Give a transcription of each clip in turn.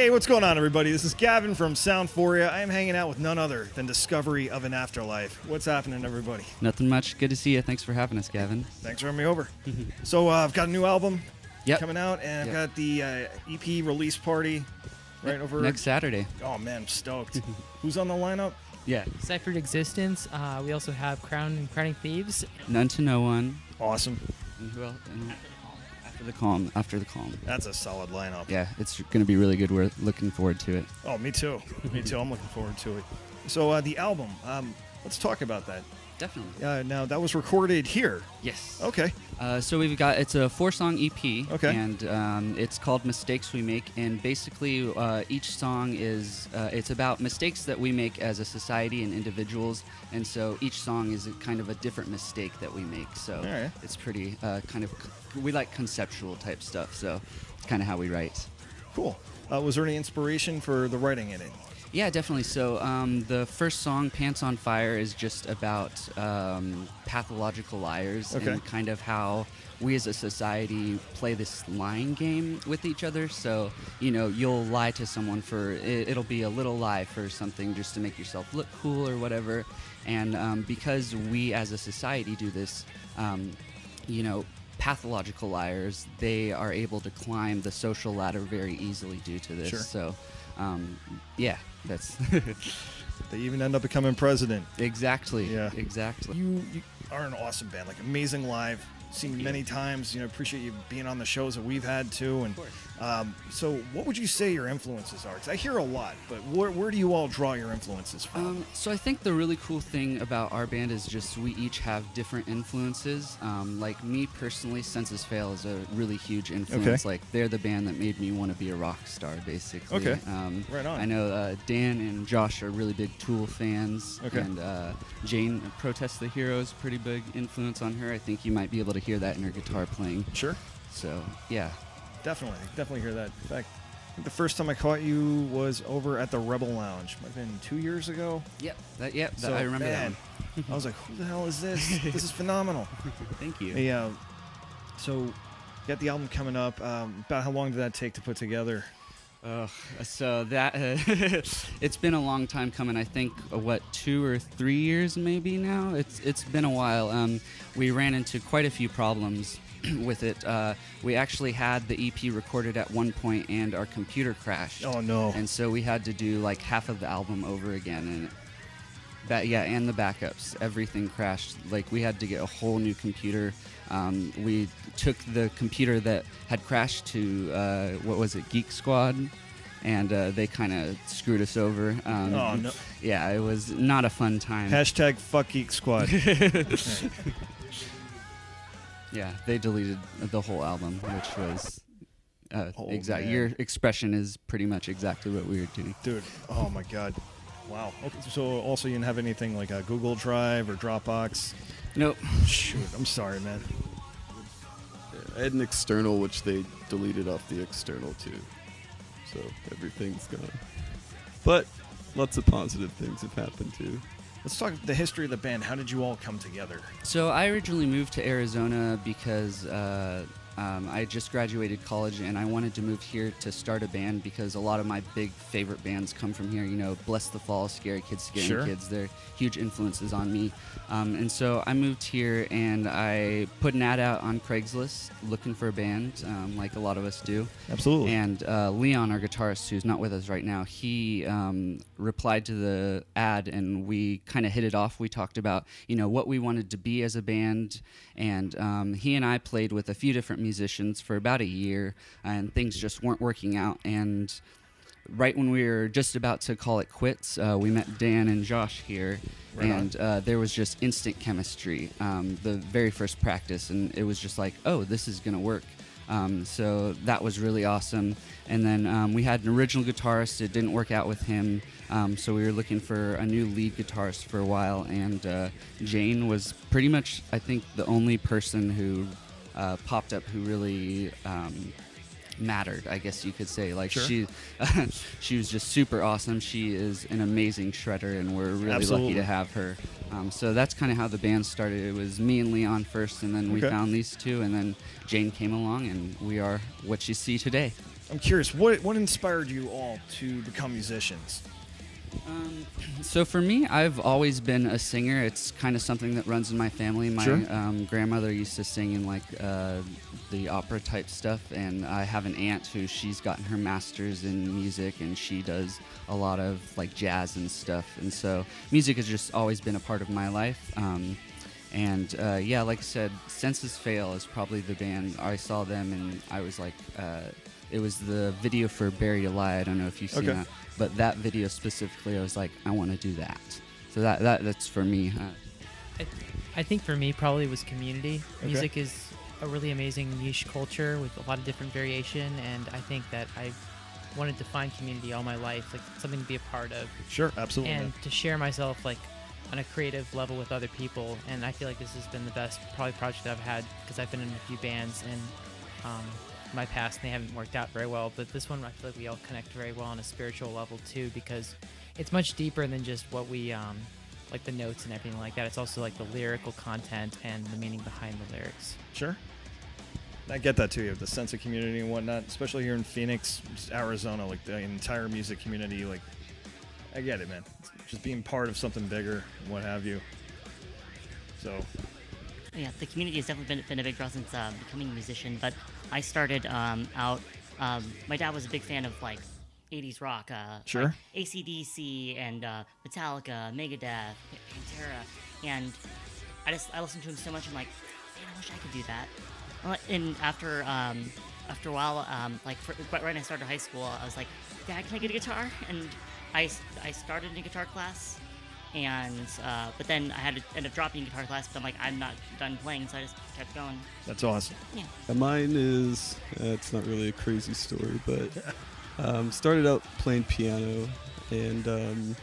Hey, what's going on, everybody? This is Gavin from Soundphoria. I am hanging out with none other than Discovery of an Afterlife. What's happening, everybody? Nothing much. Good to see you. Thanks for having us, Gavin. Thanks for having me over. So I've got a new album coming out, and I've got the EP release party right over next Saturday. Oh man, I'm stoked. Who's on the lineup? Yeah. Ciphered Existence. We also have Crowning Thieves. None to No One. Awesome. And who else? And After the Calm. That's a solid lineup. Yeah, it's going to be really good. We're looking forward to it. Oh, me too. Me too. I'm looking forward to it. So the album, let's talk about that. Definitely. Now, that was recorded here. Yes. Okay. So it's a 4-song EP. Okay. And it's called Mistakes We Make. And basically, each song is, it's about mistakes that we make as a society and individuals. And so each song is kind of a different mistake that we make. So it's pretty we like conceptual type stuff. So it's kind of how we write. Cool. Was there any inspiration for the writing in it? Yeah, definitely. So the first song, Pants on Fire, is just about pathological liars and kind of how we as a society play this lying game with each other. So, you'll lie to someone it'll be a little lie for something just to make yourself look cool or whatever. And because we as a society do this, pathological liars, they are able to climb the social ladder very easily due to this. Sure. So, that's They even end up becoming president. exactly. Yeah. Exactly. You are an awesome band, like amazing live. Seen you many times. Appreciate you being on the shows that we've had too. And so, what would you say your influences are? Because I hear a lot, but where do you all draw your influences from? So I think the really cool thing about our band is just we each have different influences. Like me personally, Senses Fail is a really huge influence. Like they're the band that made me want to be a rock star, basically. Okay. Right on. I know Dan and Josh are really big Tool fans. Okay. And Jane, Protest the Hero, is a pretty big influence on her. I think you might be able to hear that in her guitar playing. Sure. So, yeah. Definitely hear that. In fact, I think the first time I caught you was over at the Rebel Lounge. Might have been 2 years ago. Yep. So, I remember that one. I was like, who the hell is this? This is phenomenal. Thank you. Hey, so you got the album coming up. About how long did that take to put together? So that it's been a long time coming. I think 2 or 3 years maybe now. It's been a while. We ran into quite a few problems with it. We actually had the EP recorded at one point, and our computer crashed. Oh no! And so we had to do like half of the album over again, and the backups. Everything crashed. Like we had to get a whole new computer. We took the computer that had crashed to Geek Squad, and they kind of screwed us over. Oh no! Yeah, it was not a fun time. Hashtag fuck Geek Squad. Yeah, they deleted the whole album, which was exact. Man. Your expression is pretty much exactly what we were doing. Dude, oh my god. Wow. Okay, so also you didn't have anything like a Google Drive or Dropbox? Nope. Shoot, I'm sorry, man. I had an external, which they deleted off the external too. So everything's gone. But lots of positive things have happened too. Let's talk the history of the band. How did you all come together? So I originally moved to Arizona because I just graduated college and I wanted to move here to start a band because a lot of my big favorite bands come from here. Bless the Fall, Scary Kids, Scaring Kids. They're huge influences on me. And so I moved here and I put an ad out on Craigslist looking for a band, like a lot of us do. Absolutely. And Leon, our guitarist, who's not with us right now, he replied to the ad and we kind of hit it off. We talked about, what we wanted to be as a band. And he and I played with a few different musicians for about a year, and things just weren't working out. And right when we were just about to call it quits, we met Dan and Josh here, and there was just instant chemistry the very first practice, and it was just like, oh, this is going to work. So that was really awesome. And then we had an original guitarist. It didn't work out with him, so we were looking for a new lead guitarist for a while, and Jane was pretty much, I think, the only person who popped up who really mattered, I guess you could say. Like she was just super awesome. She is an amazing shredder, and we're really lucky to have her. So that's kind of how the band started. It was me and Leon first, and then we found these two, and then Jane came along, and we are what you see today. I'm curious, what inspired you all to become musicians? So for me, I've always been a singer. It's kind of something that runs in my family. My Sure. Grandmother used to sing in like the opera type stuff, and I have an aunt who she's gotten her master's in music, and she does a lot of like jazz and stuff. And so music has just always been a part of my life. And yeah, like I said, Senses Fail is probably the band. I saw them, and I was like, it was the video for Buried Alive. I don't know if you've seen that. But that video specifically, I was like, I want to do that. So that's for me. I think for me probably was community. Okay. Music is a really amazing niche culture with a lot of different variation, and I think that I wanted to find community all my life, like something to be a part of, Sure, absolutely. and to share myself like on a creative level with other people. And I feel like this has been the best probably project I've had, because I've been in a few bands in my past and they haven't worked out very well, but this one I feel like we all connect very well on a spiritual level too, because it's much deeper than just what we like the notes and everything like that. It's also like the lyrical content and the meaning behind the lyrics. Sure. I get that too. You have the sense of community and whatnot, especially here in Phoenix, just Arizona, like the entire music community. Like, I get it, man. It's just being part of something bigger and what have you. So, Yeah, the community has definitely been a big draw since becoming a musician. But I started out. My dad was a big fan of like 80s rock, Sure. like AC/DC and Metallica, Megadeth, Pantera, and I listened to him so much. I'm like, man, I wish I could do that. And after a while, right when I started high school, I was like, Dad, can I get a guitar? And I started in a guitar class. And but then I had to end up dropping guitar class, but I'm like, I'm not done playing, so I just kept going. that's awesome. Yeah. Mine is, it's not really a crazy story, but started out playing piano, and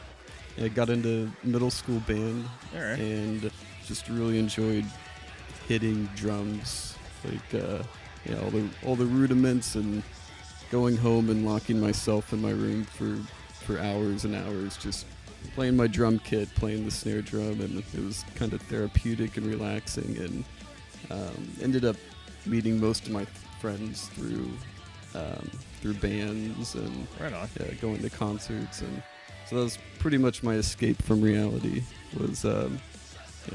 I got into middle school band, All right. and just really enjoyed hitting drums, like all the rudiments, and going home and locking myself in my room for hours and hours, just playing my drum kit, playing the snare drum, and it was kind of therapeutic and relaxing, and ended up meeting most of my friends through bands and Right on. going to concerts, and so that was pretty much my escape from reality, was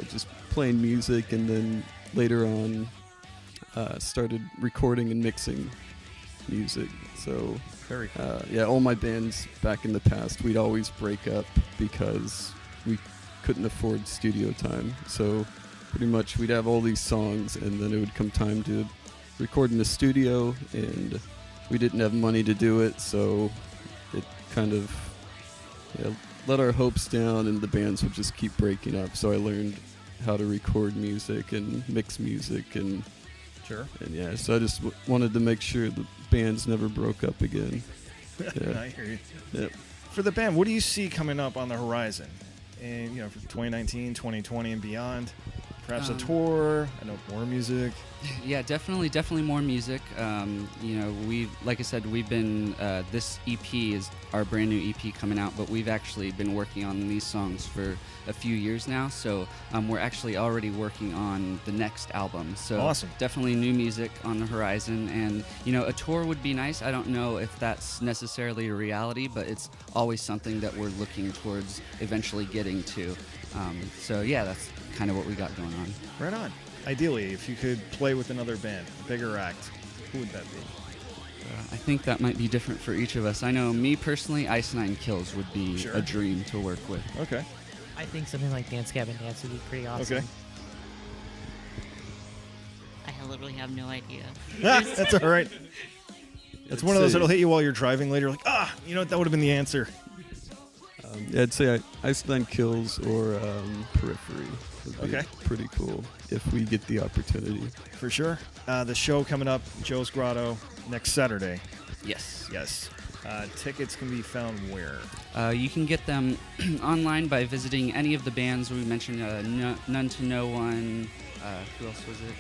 just playing music, and then later on started recording and mixing music. So Very cool. all my bands back in the past, we'd always break up because we couldn't afford studio time. So pretty much we'd have all these songs, and then it would come time to record in the studio, and we didn't have money to do it, so it kind of let our hopes down, and the bands would just keep breaking up. So I learned how to record music and mix music, and Sure. so I just wanted to make sure the bands never broke up again. Yeah. I hear you. Yep. For the band, what do you see coming up on the horizon? And for 2019, 2020, and beyond? Perhaps a tour. I know more music. Yeah, definitely more music. Like I said, we've been, this EP is our brand new EP coming out, but we've actually been working on these songs for a few years now. So we're actually already working on the next album. So Awesome. Definitely new music on the horizon. And, a tour would be nice. I don't know if that's necessarily a reality, but it's always something that we're looking towards eventually getting to. So yeah, that's kind of what we got going on. Right on. Ideally, if you could play with another band, a bigger act, who would that be? I think that might be different for each of us. I know me personally, Ice Nine Kills would be Sure. a dream to work with. Okay. I think something like Dance Gavin Dance would be pretty awesome. Okay. I literally have no idea. That's all right. It's one of those that'll hit you while you're driving later. Like, that would have been the answer. I'd say Ice Nine Kills or Periphery would be Okay. pretty cool if we get the opportunity. For sure. The show coming up, Joe's Grotto, next Saturday. Yes. Yes. Tickets can be found where? You can get them online by visiting any of the bands we mentioned. None to No One. Who else was it?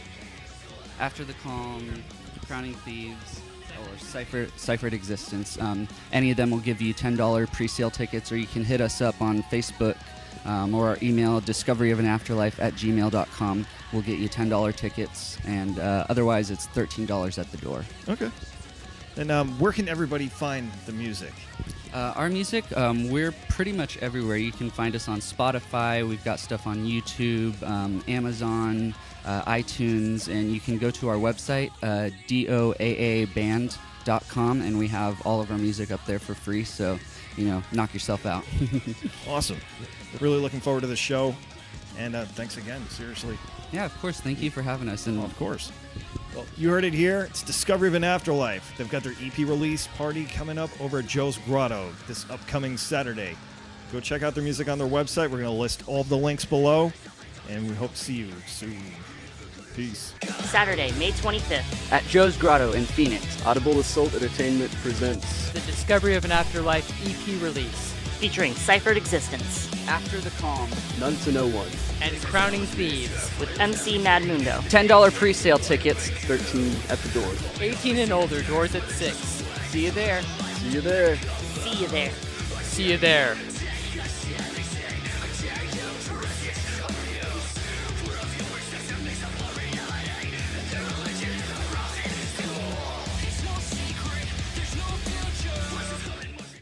After the Calm, Crowning Thieves, or Ciphered Existence. Any of them will give you $10 pre-sale tickets, or you can hit us up on Facebook or our email, discoveryofanafterlife@gmail.com. We'll get you $10 tickets, and otherwise it's $13 at the door. Okay. And where can everybody find the music? Our music, we're pretty much everywhere. You can find us on Spotify. We've got stuff on YouTube, Amazon, iTunes, and you can go to our website, DOAAband.com, and we have all of our music up there for free. So, knock yourself out. Awesome. Really looking forward to the show. And thanks again, seriously. Yeah, of course. Thank you for having us. And Well, of course. Well, you heard it here. It's Discovery of an Afterlife. They've got their EP release party coming up over at Joe's Grotto this upcoming Saturday. Go check out their music on their website. We're going to list all of the links below, and we hope to see you soon. Peace. Saturday, May 25th. at Joe's Grotto in Phoenix. Audible Assault Entertainment presents The Discovery of an Afterlife EP release. Featuring Ciphered Existence. After the Calm. None to No One. And Crowning Thieves. With MC Mad Mundo. $10 pre-sale tickets. 13 at the door. 18 and older, doors at 6. See you there. See you there. See you there. See you there.